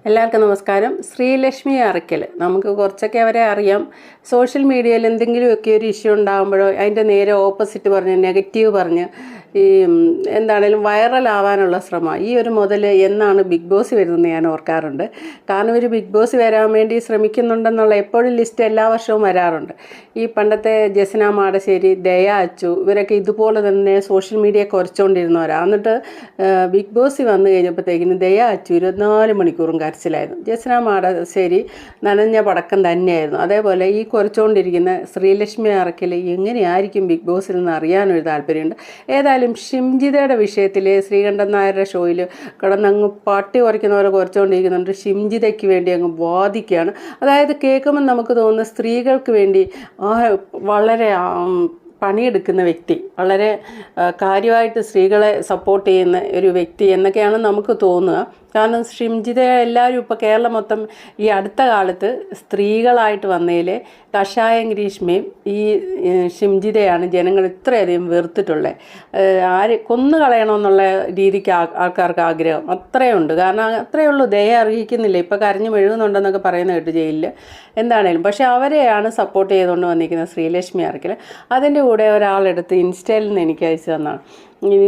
എല്ലാവർക്കും നമസ്കാരം. ശ്രീലക്ഷ്മി അറക്കൽ നമുക്ക് കുറച്ചൊക്കെ അവരെ അറിയാം. സോഷ്യൽ മീഡിയയിൽ എന്തെങ്കിലുമൊക്കെ ഒരു ഇഷ്യൂ ഉണ്ടാകുമ്പോഴോ അതിൻ്റെ നേരെ ഓപ്പോസിറ്റ് പറഞ്ഞ് നെഗറ്റീവ് പറഞ്ഞ് ഈ എന്താണേലും വൈറലാവാനുള്ള ശ്രമം. ഈ ഒരു മുതൽ എന്നാണ് ബിഗ് ബോസ് വരുന്നത് ഞാൻ ഓർക്കാറുണ്ട്. കാരണം ഇവർ ബിഗ് ബോസ് വരാൻ വേണ്ടി ശ്രമിക്കുന്നുണ്ടെന്നുള്ള എപ്പോഴും ലിസ്റ്റ് എല്ലാ വർഷവും വരാറുണ്ട്. ഈ പണ്ടത്തെ ജസ്ന മാടശ്ശേരി, ദയ അച്ചു ഇവരൊക്കെ ഇതുപോലെ തന്നെ സോഷ്യൽ മീഡിയ കുറച്ചുകൊണ്ടിരുന്നവരാണ്. എന്നിട്ട് ബിഗ് ബോസ് വന്നു കഴിഞ്ഞപ്പോഴത്തേക്കിന് ദയ അച്ചു 24 മണിക്കൂറും കരച്ചിലായിരുന്നു. ജസ്ന മാടശ്ശേരി നനഞ്ഞ പടക്കം തന്നെയായിരുന്നു. അതേപോലെ ഈ കുറച്ചുകൊണ്ടിരിക്കുന്ന ശ്രീലക്ഷ്മി അറക്കൽ എങ്ങനെയായിരിക്കും ബിഗ് ബോസിൽ നിന്ന് അറിയാനൊരു താല്പര്യമുണ്ട്. ഏതായാലും ഷിംജിതയുടെ വിഷയത്തിൽ ശ്രീകണ്ഠൻ നായരുടെ ഷോയിൽ കിടന്നങ്ങ് പട്ടി കുറയ്ക്കുന്ന പോലെ കുറച്ചുകൊണ്ടിരിക്കുന്നുണ്ട്. ഷിംജിതയ്ക്ക് വേണ്ടി അങ്ങ് വാദിക്കുകയാണ്. അതായത് കേൾക്കുമ്പോൾ നമുക്ക് തോന്നുന്ന സ്ത്രീകൾക്ക് വേണ്ടി വളരെ പണിയെടുക്കുന്ന വ്യക്തി, വളരെ കാര്യമായിട്ട് സ്ത്രീകളെ സപ്പോർട്ട് ചെയ്യുന്ന ഒരു വ്യക്തി എന്നൊക്കെയാണ് നമുക്ക് തോന്നുക. കാരണം ഷിംജിത എല്ലാവരും ഇപ്പോൾ കേരളം മൊത്തം ഈ അടുത്ത കാലത്ത് സ്ത്രീകളായിട്ട് വന്നതിൽ കഷായം ഗ്രീഷ്മയും ഈ ഷിംജിതയാണ് ജനങ്ങൾ ഇത്രയധികം വെറുത്തിട്ടുള്ളത്. ആര് കൊന്നു കളയണമെന്നുള്ള രീതിക്ക് ആൾക്കാർക്ക് ആഗ്രഹം അത്രയുണ്ട്. കാരണം അത്രയേ ഉള്ളൂ, ദയ അറിയിക്കുന്നില്ല. ഇപ്പോൾ കരഞ്ഞു മെഴുകുന്നുണ്ടെന്നൊക്കെ പറയുന്ന കേട്ട് ജയിലിൽ എന്താണേലും. പക്ഷേ അവരെയാണ് സപ്പോർട്ട് ചെയ്തുകൊണ്ട് വന്നിരിക്കുന്നത് ശ്രീലക്ഷ്മി അറക്കൽ. അതിൻ്റെ കൂടെ ഒരാളെടുത്ത് ഇൻസ്റ്റയിൽ നിന്ന് എനിക്ക് അയച്ചു തന്നാണ്.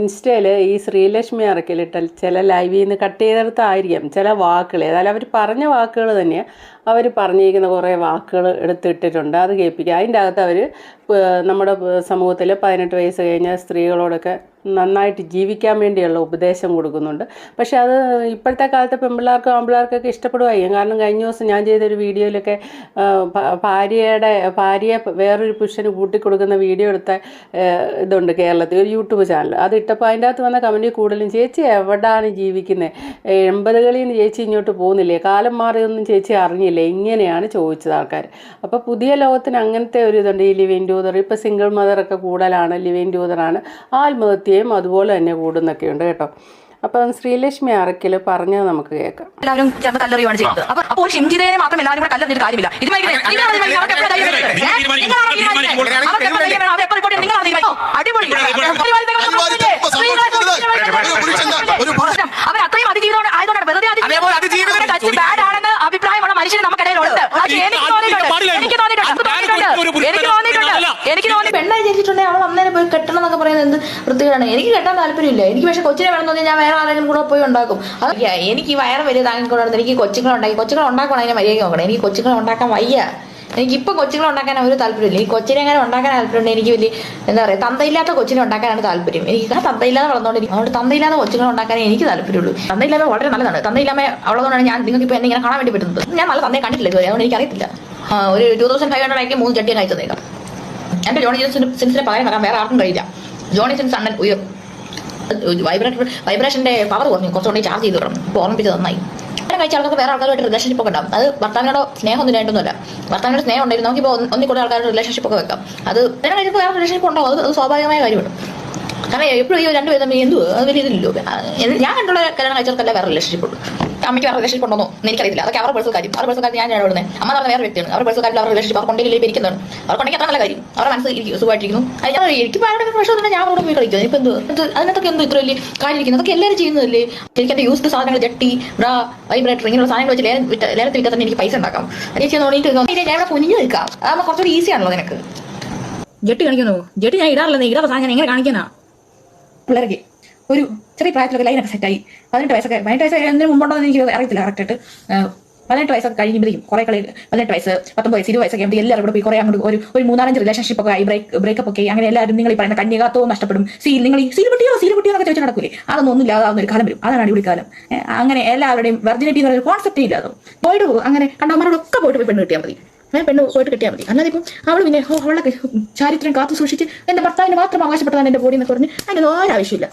ഇൻസ്റ്റയിൽ ഈ ശ്രീലക്ഷ്മി അറക്കലിട്ട ചില ലൈവിൽ നിന്ന് കട്ട് ചെയ്തെടുത്തായിരിക്കാം ചില വാക്കുകൾ. ഏതായാലും അവർ പറഞ്ഞ വാക്കുകൾ തന്നെയാണ്. അവർ പറഞ്ഞിരിക്കുന്ന കുറേ വാക്കുകൾ എടുത്തിട്ടിട്ടുണ്ട്. അത് കേൾപ്പിക്കുക. അതിൻ്റെ അകത്ത് അവർ നമ്മുടെ സമൂഹത്തിൽ 18 വയസ്സ് കഴിഞ്ഞ സ്ത്രീകളോടൊക്കെ നന്നായിട്ട് ജീവിക്കാൻ വേണ്ടിയുള്ള ഉപദേശം കൊടുക്കുന്നുണ്ട്. പക്ഷെ അത് ഇപ്പോഴത്തെ കാലത്തെ പെൺപിള്ളേർക്കും ആൺപിള്ളേർക്കൊക്കെ ഇഷ്ടപ്പെടുമായിരിക്കും. കാരണം കഴിഞ്ഞ ദിവസം ഞാൻ ചെയ്തൊരു വീഡിയോയിലൊക്കെ ഭാര്യയെ വേറൊരു പുരുഷന് കൂട്ടിക്കൊടുക്കുന്ന വീഡിയോ എടുത്ത ഇതുണ്ട് കേരളത്തിൽ, ഒരു യൂട്യൂബ് ചാനൽ. അത് ഇട്ടപ്പോൾ അതിൻ്റെ അകത്ത് വന്ന കമൻറ്റ് കൂടുതലും ചേച്ചി എവിടെയാണ് ജീവിക്കുന്നത്, 80കളിൽ നിന്ന് ചേച്ചി ഇങ്ങോട്ട് പോകുന്നില്ലേ, കാലം മാറിയൊന്നും ചേച്ചി അറിഞ്ഞില്ല, ഇങ്ങനെയാണ് ചോദിച്ചത് ആൾക്കാർ. അപ്പോൾ പുതിയ ലോകത്തിന് അങ്ങനത്തെ ഒരു ഇതുണ്ട്. ഈ ലിവിൻ ടൂതർ, ഇപ്പോൾ സിംഗിൾ മദറൊക്കെ കൂടുതലാണ്, ലിവിൻ ടൂതറാണ്. ആത്മഹത്യയും അതുപോലെ തന്നെ കൂടുന്നൊക്കെ ഉണ്ട് കേട്ടോ. അപ്പം ശ്രീലക്ഷ്മി അറക്കൽ പറഞ്ഞത് നമുക്ക് കേൾക്കാം. എല്ലാവരും ചേർന്ന് കല്ലെറിയുകയാണ് ചെയ്യുന്നത്. അപ്പോൾ ഷിംജിതയെ മാത്രം എല്ലാവരും കൂടെ കല്ലെറിഞ്ഞിട്ട് കാര്യമില്ല. അവർ അത്രയും അതിജീവിതം ആയതുകൊണ്ടാണ് വെറുതെ ബാഡ് ആണെന്ന് അഭിപ്രായമുള്ള മനുഷ്യന് നമുക്കിടയിലുണ്ട്. എനിക്ക് തോന്നി പെണ്ണായി ജനിച്ചിട്ടുണ്ടെങ്കിൽ അവൾ അന്നേരം പോയി കെട്ടണം എന്നൊക്കെ പറയുന്നത് എന്ത് വൃത്തികേടാണ്. എനിക്ക് കെട്ടാൻ താല്പര്യമില്ല. എനിക്ക് പക്ഷെ കൊച്ചിനെ വേണമെന്ന് തോന്നി ഞാൻ വേറെ ആരെങ്കിലും കൂടെ പോയി ഉണ്ടാക്കും. അത് എനിക്ക് ഈ വയറ് വലിയ താങ്ങിക്കൊണ്ടായിരുന്നു. എനിക്ക് കൊച്ചുങ്ങളെ ഉണ്ടാക്കണം, അതിനെ മര്യാദ നോക്കണം. എനിക്ക് കൊച്ചുങ്ങളെ ഉണ്ടാക്കാൻ വയ്യ. എനിക്കിപ്പോൾ കൊച്ചുങ്ങളെ ഉണ്ടാക്കാൻ ഒരു താല്പര്യമില്ല. ഈ കൊച്ചിനെ എങ്ങനെ ഉണ്ടാക്കാൻ താല്പര്യമുണ്ട്. എനിക്ക് വലിയ എന്താ പറയുക, തന്തയില്ലാത്ത കൊച്ചിനെ ഉണ്ടാക്കാനാണ് താല്പര്യം. എനിക്ക് ആ തന്തയില്ലാതെ വളർന്നുകൊണ്ടിരിക്കും. അതുകൊണ്ട് തന്തയില്ലാത്ത കൊച്ചുങ്ങളെ ഉണ്ടാക്കാനേ എനിക്ക് താല്പര്യമുള്ളൂ. തന്തയില്ലാമ വളരെ നല്ലതാണ്. തന്തയില്ലാമ ഉള്ളതുകൊണ്ടാണ് ഞാൻ നിങ്ങൾക്ക് ഇപ്പോൾ എന്നെ ഇങ്ങനെ കാണാൻ വേണ്ടി പറ്റുന്നത്. ഞാൻ നല്ല തന്തയെ കണ്ടിട്ടില്ല ഇതുവരെ, അതുകൊണ്ട് എനിക്കറിയത്തില്ല. ഒരു 2500 ആയിരിക്കും 3 ചട്ടിയാണ് അയച്ചതേക്കാം. എൻ്റെ ജോണി സിൻസിനെ പകരം വരാൻ വേറെ ആർക്കും കഴിയില്ല. ജോണി സിൻസ് അണ്ണൻ വൈബ്രേഷൻ്റെ പവർ കുറഞ്ഞു, കുറച്ചുകൊണ്ട് ചാർജ് ചെയ്ത് വിടണം. ഇപ്പോൾ ഓർമ്മിപ്പിച്ചത് നന്നായി. അങ്ങനെ കഴിച്ച ആൾക്കാർക്ക് വേറെ ആൾക്കാരുമായിട്ട് റിലേഷൻഷിപ്പ് ഒക്കെ ഉണ്ടാവും. അത് ഭർത്താവിനോടോ സ്നേഹമൊന്നും ഇല്ലായിട്ടൊന്നുമല്ല. ഭർത്താവിനോട് സ്നേഹം ഉണ്ടായിരുന്നു നമുക്ക് ഇപ്പോൾ ഒന്നിൽ കൂടുതൽ ആൾക്കാരുടെ റിലേഷൻഷിപ്പ് ഒക്കെ വെക്കാം. അത് അതിനെ കഴിച്ചപ്പോൾ വേറെ റിലേഷൻഷിപ്പ് ഉണ്ടാവും. അത് സ്വാഭാവികമായ കാര്യമാണ്. കാരണം എപ്പോഴും ഈ 2 പേരും തമ്മിൽ എന്തു അത് വലിയ ഇതില്ലല്ലോ. ഞാൻ കണ്ടുള്ള കല്യാണം കഴിച്ചവർക്കല്ല വേറെ റിലേഷൻഷിപ്പ് ഉണ്ട്. അമ്മയ്ക്ക് വേറെ റിലേഷൻഷിപ്പ് ഉണ്ടോ എനിക്കറിയില്ല. അതൊക്കെ അവരുടെ പേഴ്സണൽ കാര്യം. അവരുടെ പേഴ്സണൽ കാര്യം ഞാൻ ഇടപെടുന്നത്. അമ്മ പറഞ്ഞ വേറെ വ്യക്തിയാണ്. അവരുടെ പേഴ്സണൽ കാര്യം അവരുടെ റിലേഷൻഷിപ്പ് അവർ കൊണ്ടെങ്കിൽ ഇരിക്കുന്നതാണ്. അവർക്കുണ്ടെങ്കിൽ അത്ര നല്ല കാര്യം. അവരുടെ മനസ്സ് സുഖമായിട്ടിരിക്കുന്നു. എനിക്കിപ്പോൾ അവരുടെ പ്രശ്നം ഞാൻ അവിടെ പോയി കളിക്കുന്നത്. ഇപ്പം എന്ത് അതിനകത്തൊക്കെ എന്ത് ഇത്ര വലിയ കാര്യം ഇരിക്കുന്നത്. അതൊക്കെ എല്ലാവരും ചെയ്യുന്നതല്ലേ. എനിക്ക് എൻ്റെ യൂസ്ഡ് സാധനങ്ങൾ, ജട്ടി, ബ്രാ, വൈബ്രേറ്റർ ഇങ്ങനെയുള്ള സാധനങ്ങൾ വെച്ച് ലേലത്തിൽ വിറ്റാൽ തന്നെ എനിക്ക് പൈസ ഉണ്ടാക്കാം. എനിക്ക് തോന്നിയിട്ട് ഞാൻ ഇവിടെ കുഞ്ഞു നിൽക്കാം. അതാകുമ്പോൾ കുറച്ചുകൂടി ഈസി ആണല്ലോ നിനക്ക്. ജട്ടി കാണിക്കുന്നു. ജട്ടി ഞാൻ ഇടാറില്ല. ഇടാത്ത സാധനം എങ്ങനെ കാണിക്കാനാ? പിള്ളേർക്ക് ഒരു ചെറിയ പ്രായത്തിലൊക്കെ ലൈനൊക്കെ സെറ്റായി 18 വയസ്സ് എന്നതിന് മുമ്പുണ്ടോ എന്ന് എനിക്ക് അറിയത്തില്ല കറക്റ്റായിട്ട്. 18 വയസ്സൊക്കെ കഴിയുമ്പോഴേക്കും കുറേ കളി 18 വയസ്സ് 19 വയസ്സ് 20 വയസ്സൊക്കെ ആകുമ്പോൾ എല്ലാവരും കൂടെ പോയി കുറേ അങ്ങോട്ട് ഒരു 3-4 റിലേഷൻഷിപ്പ് ഒക്കെ ആയി ബ്രേക്കപ്പ് ഒക്കെ അങ്ങനെ എല്ലാവരും നിങ്ങൾ ഈ പറയുന്ന കന്യകാത്വവും നഷ്ടപ്പെടും. നിങ്ങൾ ഈ സീൽ പൊട്ടിയോ എന്നൊക്കെ ചോദിച്ചാൽ നടക്കൂലേ? അതൊന്നും ഇല്ലാതാവുന്ന ഒരു കാലം വരും. അതാണ് അടിപൊളി കാലം. അങ്ങനെ എല്ലാവരുടെയും വെർജിനിറ്റി എന്ന് പറയുന്ന കോൺസെപ്റ്റേ ഇല്ലാതും. പോയിട്ട് പോകും. അങ്ങനെ കണ്ടവന്മാരോടൊക്കെ പോയി പെണ്ണ് കിട്ടിയാൽ മതി. അങ്ങനെ പെണ്ണ് പോയിട്ട് കിട്ടിയാൽ മതി. അല്ലാതെ ഇപ്പം അവൾ പിന്നെ അവളൊക്കെ ചാരിത്രം കാത്തു സൂക്ഷിച്ച് എൻ്റെ ഭർത്താവിന് മാത്രം അവകാശപ്പെട്ടതാണ് എൻ്റെ ബോഡി എന്ന് പറഞ്ഞ് അതിനൊന്നും ആവശ്യമില്ല.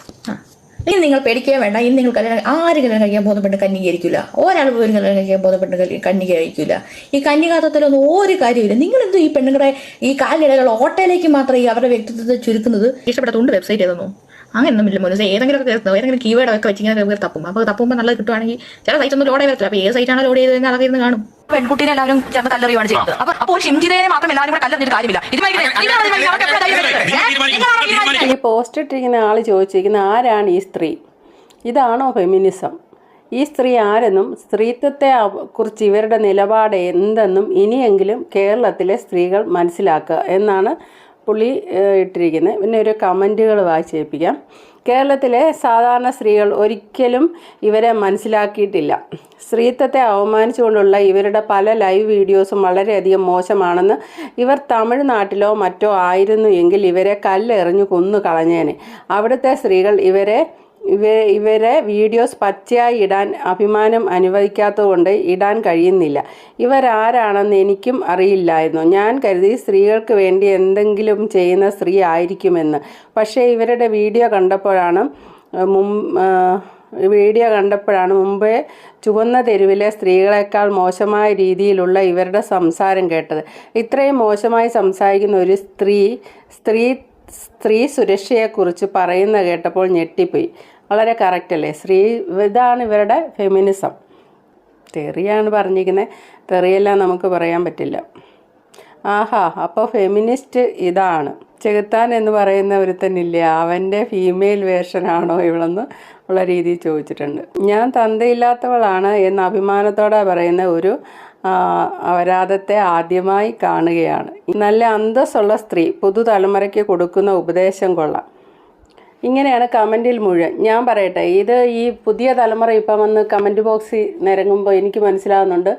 ഇനി നിങ്ങൾ പേടിക്കുകയും വേണ്ട. ഇനി നിങ്ങൾ ആര് കല്യാണം കഴിക്കാൻ പോകുന്ന പെണ്ണ് കന്യകയായിരിക്കില്ല. ഒരാൾ പോലും കല്യാണം കഴിക്കാൻ പോകുന്ന പെണ്ണ് കന്യകയായിരിക്കില്ല. ഈ കന്യകാത്വത്തിലൊന്നും ഒരു കാര്യമില്ല. നിങ്ങളെന്തോ ഈ പെണ്ണുങ്ങളുടെ ഈ കാലിടയിലുള്ള ഓട്ടയിലേക്ക് മാത്രം ഈ അവരുടെ വ്യക്തിത്വത്തെ ചുരുക്കുന്നത്. ഇഷ്ടപ്പെടാത്തതുകൊണ്ട് വെബ്സൈറ്റ് ഏതെന്നോ അങ്ങനെയൊന്നും ഇല്ല മോനെ. ഏതെങ്കിലും കീവേഡൊക്കെ വെച്ച് ഇങ്ങനെ തപ്പും. അപ്പോൾ തപ്പുമ്പോൾ നല്ലത് കിട്ടുവാണെങ്കിൽ ചില സൈറ്റൊന്നും ലോഡ് ചെയ്യത്തില്ല. അപ്പോൾ ഏത് സൈറ്റാണ് ലോഡ് ചെയ്തതെന്ന് അതൊക്കെ ഇരുന്ന് കാണും. പെൺകുട്ടിനെ എല്ലാവരും ചേർന്ന് കല്ലെറിയുകയാണ് ചെയ്യുന്നത്. അപ്പോൾ ഷിംജിതയെ മാത്രം എല്ലാവരും കൂടെ കല്ലെറിഞ്ഞിട്ട് കാര്യമില്ല. ഈ പോസ്റ്റ് ഇട്ടിരിക്കുന്ന ആൾ ചോദിച്ചിരിക്കുന്ന ആരാണ് ഈ സ്ത്രീ? ഇതാണോ ഫെമിനിസം? ഈ സ്ത്രീ ആരെന്നും സ്ത്രീത്വത്തെ കുറിച്ച് ഇവരുടെ നിലപാട് എന്തെന്നും ഇനിയെങ്കിലും കേരളത്തിലെ സ്ത്രീകൾ മനസ്സിലാക്കുക എന്നാണ് പുള്ളി ഇട്ടിരിക്കുന്നത്. പിന്നെ ഒരു കമൻറ്റുകൾ വായിച്ചേൽപ്പിക്കാം. കേരളത്തിലെ സാധാരണ സ്ത്രീകൾ ഒരിക്കലും ഇവരെ മനസ്സിലാക്കിയിട്ടില്ല. സ്ത്രീത്വത്തെ അവമാനിച്ചുകൊണ്ടുള്ള ഇവരുടെ പല ലൈവ് വീഡിയോസും വളരെയധികം മോശമാണെന്ന്. ഇവർ തമിഴ്നാട്ടിലോ മറ്റോ ആയിരുന്നു എങ്കിൽ ഇവരെ കല്ലെറിഞ്ഞു കൊന്നു കളഞ്ഞേനെ. അവിടുത്തെ സ്ത്രീകൾ ഇവരെ വീഡിയോസ് പച്ചയായി ഇടാൻ അഭിമാനം അനുവദിക്കാത്തതുകൊണ്ട് ഇടാൻ കഴിയുന്നില്ല. ഇവരാരാണെന്ന് എനിക്കും അറിയില്ലായിരുന്നു. ഞാൻ കരുതി സ്ത്രീകൾക്ക് വേണ്ടി എന്തെങ്കിലും ചെയ്യുന്ന സ്ത്രീ ആയിരിക്കുമെന്ന്. പക്ഷേ ഇവരുടെ വീഡിയോ കണ്ടപ്പോഴാണ് മുമ്പേ ചുവന്ന തെരുവിലെ സ്ത്രീകളെക്കാൾ മോശമായ രീതിയിലുള്ള ഇവരുടെ സംസാരം കേട്ടത്. ഇത്രയും മോശമായി സംസാരിക്കുന്ന ഒരു സ്ത്രീ സുരക്ഷയെക്കുറിച്ച് പറയുന്ന കേട്ടപ്പോൾ ഞെട്ടിപ്പോയി. വളരെ കറക്റ്റല്ലേ? ഇതാണ് ഇവരുടെ ഫെമിനിസം. തെറിയാണ് പറഞ്ഞിരിക്കുന്നത്. തെറിയെല്ലാം നമുക്ക് പറയാൻ പറ്റില്ല. ആഹാ, അപ്പോൾ ഫെമിനിസ്റ്റ് ഇതാണ്. ചെകുത്താൻ എന്ന് പറയുന്ന ഒരുത്തനില്ലേ, അവൻ്റെ ഫീമെയിൽ വേർഷനാണോ ഇവളെന്ന് ഉള്ള രീതിയിൽ ചോദിച്ചിട്ടുണ്ട്. ഞാൻ തന്തയില്ലാത്തവളാണ് എന്ന് അഭിമാനത്തോടെ പറയുന്ന ഒരു അപരാധത്തെ ആദ്യമായി കാണുകയാണ്. നല്ല അന്തസ്സുള്ള സ്ത്രീ പുതുതലമുറയ്ക്ക് കൊടുക്കുന്ന ഉപദേശം കൊള്ളാം. ഇങ്ങനെയാണ് കമൻറ്റിൽ മുഴുവൻ. ഞാൻ പറയട്ടെ, ഇത് ഈ പുതിയ തലമുറ ഇപ്പം വന്ന് കമൻറ്റ് ബോക്സിൽ നിരങ്ങുമ്പോൾ എനിക്ക് മനസ്സിലാവുന്നുണ്ട്,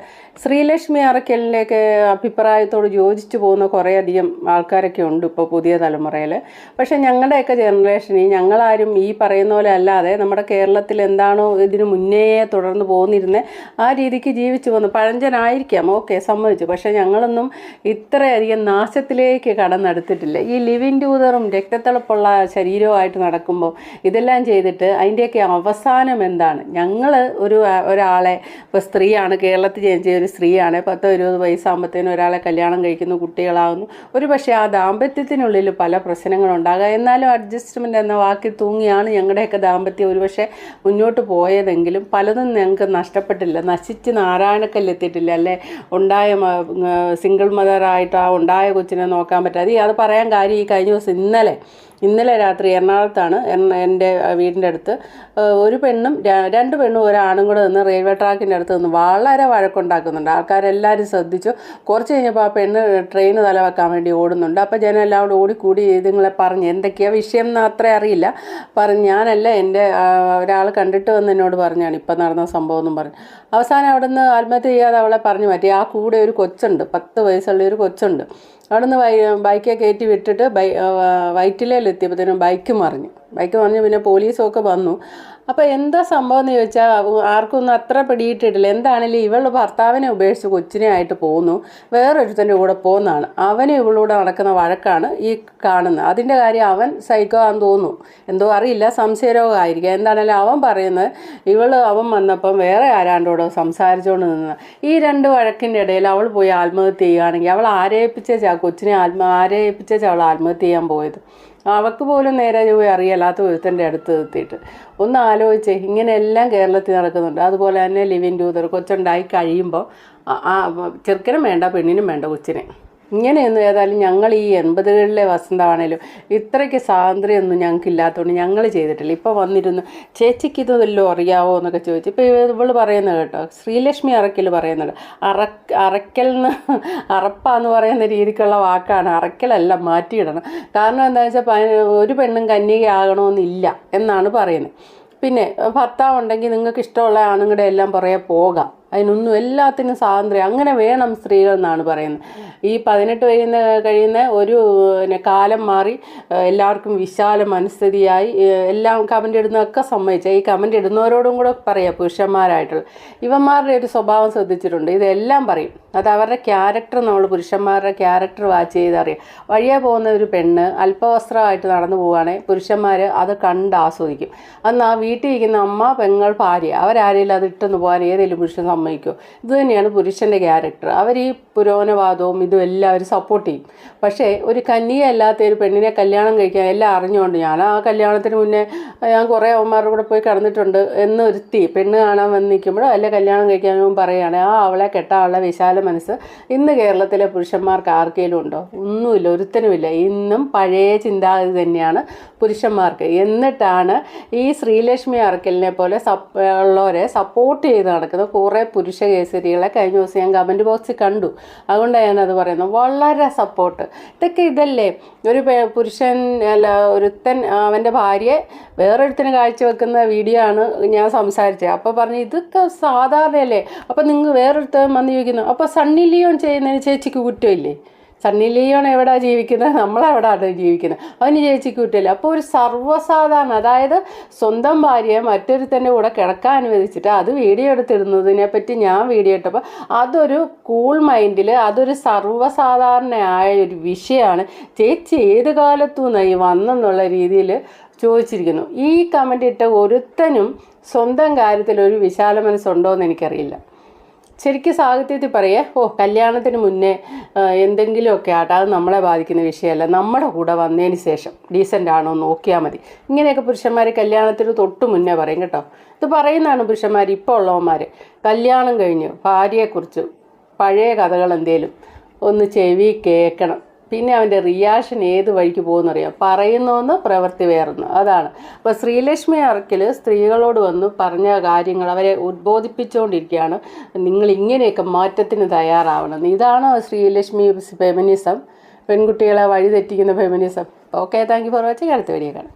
ശ്രീലക്ഷ്മി അറക്കലിൻ്റെയൊക്കെ അഭിപ്രായത്തോട് യോജിച്ചു പോകുന്ന കുറേയധികം ആൾക്കാരൊക്കെ ഉണ്ട് ഇപ്പോൾ പുതിയ തലമുറയിൽ. പക്ഷേ ഞങ്ങളുടെയൊക്കെ ജനറേഷനിൽ ഞങ്ങളാരും ഈ പറയുന്ന പോലെ അല്ലാതെ നമ്മുടെ കേരളത്തിൽ എന്താണോ ഇതിന് മുന്നേ തുടർന്ന് പോന്നിരുന്നത് ആ രീതിക്ക് ജീവിച്ചു പോന്നു. പഴഞ്ചനായിരിക്കാം, ഓക്കെ, സമ്മതിച്ചു. പക്ഷേ ഞങ്ങളൊന്നും ഇത്രയധികം നാശത്തിലേക്ക് കടന്നെടുത്തിട്ടില്ല. ഈ ലിവിൻ ടൂതറും രക്തത്തിളപ്പുള്ള ശരീരവുമായിട്ട് നടക്കുമ്പോൾ ഇതെല്ലാം ചെയ്തിട്ട് അതിൻ്റെയൊക്കെ അവസാനം എന്താണ്? ഞങ്ങൾ ഒരാളെ, ഇപ്പോൾ സ്ത്രീയാണ്, കേരളത്തിൽ ജനിച്ച ഒരു സ്ത്രീയാണ്, 10-20 വയസ്സാകുമ്പോഴത്തേനും ഒരാളെ കല്യാണം കഴിക്കുന്നു, കുട്ടികളാകുന്നു. ഒരു പക്ഷേ ആ ദാമ്പത്യത്തിനുള്ളിൽ പല പ്രശ്നങ്ങളുണ്ടാകുക. എന്നാലും അഡ്ജസ്റ്റ്മെൻ്റ് എന്ന വാക്കിൽ തൂങ്ങിയാണ് ഞങ്ങളുടെയൊക്കെ ദാമ്പത്യം ഒരുപക്ഷെ മുന്നോട്ട് പോയതെങ്കിലും പലതും ഞങ്ങൾക്ക് നഷ്ടപ്പെട്ടില്ല, നശിച്ച് നാരായണക്കല്ലെത്തിയിട്ടില്ല. അല്ലേ, ഉണ്ടായ സിംഗിൾ മദറായിട്ട് ആ ഉണ്ടായ കൊച്ചിനെ നോക്കാൻ പറ്റാതെ. അത് പറയാൻ കാര്യം ഈ കഴിഞ്ഞ ദിവസം ഇന്നലെ രാത്രി എറണാകുളത്താണ്, എൻ്റെ വീടിൻ്റെ അടുത്ത് ഒരു പെണ്ണും 2 പെണ്ണും ഒരാണും കൂടെ നിന്ന് റെയിൽവേ ട്രാക്കിൻ്റെ അടുത്ത് നിന്ന് വളരെ വഴക്കുണ്ടാക്കുന്നുണ്ട്. ആൾക്കാരെല്ലാവരും ശ്രദ്ധിച്ചു. കുറച്ച് കഴിഞ്ഞപ്പോൾ ആ പെണ്ണ് ട്രെയിൻ തലവെക്കാൻ വേണ്ടി ഓടുന്നുണ്ട്. അപ്പോൾ ജനം എല്ലാം കൂടെ ഓടിക്കൂടി ഇതുങ്ങളെ പറഞ്ഞ് എന്തൊക്കെയാണ് വിഷയം എന്ന് അത്ര അറിയില്ല. ഞാനല്ല, എൻ്റെ ഒരാൾ കണ്ടിട്ട് വന്ന് എന്നോട് പറഞ്ഞാണ് ഇപ്പം നടന്ന സംഭവം എന്നും പറഞ്ഞു. അവസാനം അവിടെ നിന്ന് ആത്മഹത്യ ചെയ്യാതെ അവളെ പറഞ്ഞു മാറ്റി. ആ കൂടെ ഒരു കൊച്ചുണ്ട്, 10 വയസ്സുള്ള ഒരു കൊച്ചുണ്ട്. അവിടെ നിന്ന് ബൈക്കെ കയറ്റി വിട്ടിട്ട് വൈറ്റിലയിലെത്തിയപ്പോഴത്തേനും ബൈക്ക് മറിഞ്ഞു. പിന്നെ പോലീസൊക്കെ വന്നു. അപ്പോൾ എന്താ സംഭവം എന്ന് ചോദിച്ചാൽ ആർക്കൊന്നും അത്ര പിടിയിട്ടിട്ടില്ല. എന്താണെങ്കിലും ഇവളുടെ ഭർത്താവിനെ ഉപേക്ഷിച്ച് കൊച്ചിനെ ആയിട്ട് പോകുന്നു, വേറൊരുത്തൻ്റെ കൂടെ പോകുന്നതാണ്. അവനും ഇവളൂടെ നടക്കുന്ന വഴക്കാണ് ഈ കാണുന്നത്. അതിൻ്റെ കാര്യം അവൻ സൈക്കോ ആണെന്ന് തോന്നുന്നു, എന്തോ അറിയില്ല, സംശയരോഗമായിരിക്കാം. എന്താണെങ്കിലും അവൻ പറയുന്നത് അവൻ വന്നപ്പം വേറെ ആരാണ്ടോടോ സംസാരിച്ചുകൊണ്ട് നിന്ന് ഈ 2 വഴക്കിൻ്റെ ഇടയിൽ അവൾ പോയി ആത്മഹത്യ ചെയ്യുകയാണെങ്കിൽ അവൾ കൊച്ചിനെ ആരേൽപ്പിച്ചാൽ അവൾ ആത്മഹത്യ ചെയ്യാൻ പോയത്. അവൾക്ക് പോലും നേരെ പോയി അറിയാത്ത ഒരുത്തൻ്റെ അടുത്ത് എത്തിയിട്ട് ഒന്ന് ആലോചിച്ചേ. ഇങ്ങനെയെല്ലാം കേരളത്തിൽ നടക്കുന്നുണ്ട്. അതുപോലെ തന്നെ ലിവിൻ ടൂതർ കൊച്ചുണ്ടായി കഴിയുമ്പോൾ ചെറുക്കനും വേണ്ട പെണ്ണിനും വേണ്ട കൊച്ചിനെ. ഇങ്ങനെയൊന്നും ഏതായാലും ഞങ്ങൾ ഈ 80കളിലെ വസന്തമാണേലും ഇത്രയ്ക്ക് സ്വാതന്ത്ര്യമൊന്നും ഞങ്ങൾക്ക് ഇല്ലാത്തതുകൊണ്ട് ഞങ്ങൾ ചെയ്തിട്ടില്ല. ഇപ്പോൾ വന്നിരുന്നു ചേച്ചിക്ക് ഇത് വല്ലതും അറിയാവോ എന്നൊക്കെ ചോദിച്ചു. ഇപ്പോൾ ഇവള് പറയുന്നത് കേട്ടോ, ശ്രീലക്ഷ്മി അറക്കൽ പറയുന്നുണ്ട്. അറപ്പാന്ന് പറയുന്ന രീതിക്കുള്ള വാക്കാണ്. അറക്കലല്ല, മാറ്റിയിടണം. കാരണം എന്താണെന്ന് വെച്ചാൽ ഒരു പെണ്ണും കന്യകയാകണമെന്നില്ല എന്നാണ് പറയുന്നത്. പിന്നെ ഭർത്താവ് ഉണ്ടെങ്കിൽ നിങ്ങൾക്ക് ഇഷ്ടമുള്ള ആണുങ്ങളുടെ എല്ലാം പുറകെ പോകാം. അതിനൊന്നും എല്ലാത്തിനും സ്വാതന്ത്ര്യം അങ്ങനെ വേണം സ്ത്രീകൾ എന്നാണ് പറയുന്നത്. ഈ 18 കഴിയുന്ന ഒരു കാലം മാറി എല്ലാവർക്കും വിശാല മനസ്ഥിതിയായി എല്ലാം കമൻ്റ് ഇടുന്നതൊക്കെ സമ്മതിച്ച ഈ കമൻ്റ് ഇടുന്നവരോടും കൂടെ പറയാം, പുരുഷന്മാരായിട്ടുള്ള ഇവന്മാരുടെ ഒരു സ്വഭാവം ശ്രദ്ധിച്ചിട്ടുണ്ട്. ഇതെല്ലാം പറയും. അത് അവരുടെ ക്യാരക്ടർ, നമ്മൾ പുരുഷന്മാരുടെ ക്യാരക്ടർ വാച്ച് ചെയ്തറിയാം. വഴിയെ പോകുന്ന ഒരു പെണ്ണ് അല്പവസ്ത്രമായിട്ട് നടന്നു പോവുകയാണെങ്കിൽ പുരുഷന്മാർ അത് കണ്ട് ആസ്വദിക്കും. അന്ന് ആ വീട്ടിൽ ഇരിക്കുന്ന അമ്മ, പെങ്ങൾ, ഭാര്യ അവരാരെങ്കിലും അത് ഇട്ടെന്ന് പോകാൻ ഏതെങ്കിലും പുരുഷൻ സമ്മതിക്കുമോ? ഇത് തന്നെയാണ് പുരുഷൻ്റെ ക്യാരക്ടർ. അവർ ഈ പുരോഗമനവാദവും ഇതും എല്ലാം അവർ സപ്പോർട്ട് ചെയ്യും. പക്ഷേ ഒരു കന്യകയല്ലാത്ത ഒരു പെണ്ണിനെ കല്യാണം കഴിക്കാൻ എല്ലാം അറിഞ്ഞുകൊണ്ട്, ഞാൻ ആ കല്യാണത്തിന് മുന്നേ ഞാൻ കുറേ അവന്മാരുടെ കൂടെ പോയി കിടന്നിട്ടുണ്ട് എന്നൊരുത്തി പെണ്ണ് കാണാൻ വന്ന് നിൽക്കുമ്പോഴോ അല്ലെ കല്യാണം കഴിക്കാനും പറയുകയാണ്, അവളെ കെട്ടാനുള്ള വിശാല മനസ്സ് ഇന്ന് കേരളത്തിലെ പുരുഷന്മാർക്ക് ആർക്കെങ്കിലും ഉണ്ടോ? ഒന്നുമില്ല, ഒരുത്തനുമില്ല. ഇന്നും പഴയ ചിന്താഗതി തന്നെയാണ് പുരുഷന്മാർക്ക്. എന്നിട്ടാണ് ഈ ശ്രീലക്ഷ്മി അറക്കലിനെ പോലെ ഉള്ളവരെ സപ്പോർട്ട് ചെയ്ത് നടക്കുന്ന കുറേ പുരുഷ കേസരികളെ കഴിഞ്ഞ ദിവസം ഞാൻ കമൻറ്റ് ബോക്സിൽ കണ്ടു. അതുകൊണ്ടാണ് ഞാനത് പറയുന്നത്. വളരെ സപ്പോർട്ട്. ഇതല്ലേ ഒരു പുരുഷൻ അല്ല ഒരുത്തൻ അവൻ്റെ ഭാര്യയെ വേറൊരുത്തിന് കാഴ്ചവെക്കുന്ന വീഡിയോ ആണ് ഞാൻ സംസാരിച്ചത്. അപ്പോൾ പറഞ്ഞു ഇതൊക്കെ സാധാരണയല്ലേ, അപ്പോൾ നിങ്ങൾ വേറൊരുത്തൻ വന്ന് ചോദിക്കുന്നു, അപ്പോൾ സണ്ണി ലിയോൺ ചെയ്യുന്നതിന് ചേച്ചിക്ക് കുറ്റമില്ലേ? സണ്ണി ലിയോൺ എവിടെയാണ് ജീവിക്കുന്നത്? നമ്മളെവിടെയാണ് ജീവിക്കുന്നത്? അവന് ചേച്ചിക്ക് കുറ്റമില്ല. അപ്പോൾ ഒരു സർവ്വസാധാരണ, അതായത് സ്വന്തം ഭാര്യയെ മറ്റൊരുത്തൻ്റെ കൂടെ കിടക്കാൻ അനുവദിച്ചിട്ട് അത് വീഡിയോ എടുത്തിടുന്നതിനെ പറ്റി ഞാൻ വീഡിയോ ഇട്ടപ്പോൾ അതൊരു കൂൾ മൈൻഡിൽ അതൊരു സർവ്വസാധാരണയായ ഒരു വിഷയമാണ്. ചേച്ചി ഏത് കാലത്തു നിന്നായി വന്നെന്നുള്ള രീതിയിൽ ചോദിച്ചിരിക്കുന്നു. ഈ കമൻ്റ് ഇട്ട ഒരുത്തനും സ്വന്തം കാര്യത്തിൽ ഒരു വിശാല മനസ്സുണ്ടോ എന്ന് എനിക്കറിയില്ല. ശരിക്കും സാഹിത്യത്തിൽ പറയേ, കല്യാണത്തിന് മുന്നേ എന്തെങ്കിലുമൊക്കെ ആട്ടെ, അത് നമ്മളെ ബാധിക്കുന്ന വിഷയമല്ല. നമ്മുടെ കൂടെ വന്നതിന് ശേഷം ഡീസൻ്റ് ആണോ നോക്കിയാൽ മതി. ഇങ്ങനെയൊക്കെ പുരുഷന്മാർ കല്യാണത്തിന് തൊട്ട് മുന്നേ പറയും കേട്ടോ. ഇത് പറയുന്നതാണ് പുരുഷന്മാർ, ഇപ്പോൾ ഉള്ളവന്മാർ. കല്യാണം കഴിഞ്ഞ് ഭാര്യയെക്കുറിച്ച് പഴയ കഥകൾ എന്തേലും ഒന്ന് ചെവി കേൾക്കണം. പിന്നെ അവൻ്റെ റിയാക്ഷൻ ഏത് വഴിക്ക് പോകുന്നറിയാം. പറയുന്നോന്ന് പ്രവൃത്തി വേറൊന്ന്, അതാണ്. അപ്പോൾ ശ്രീലക്ഷ്മി അറക്കൽ സ്ത്രീകളോട് വന്ന് പറഞ്ഞ കാര്യങ്ങൾ അവരെ ഉദ്ബോധിപ്പിച്ചുകൊണ്ടിരിക്കുകയാണ്. നിങ്ങൾ ഇങ്ങനെയൊക്കെ മാറ്റത്തിന് തയ്യാറാവണം. ഇതാണ് ശ്രീലക്ഷ്മി ഫെമിനിസം, പെൺകുട്ടികളെ വഴി തെറ്റിക്കുന്ന feminism. Okay, thank you for watching. അടുത്ത വീഡിയോ കാണാം.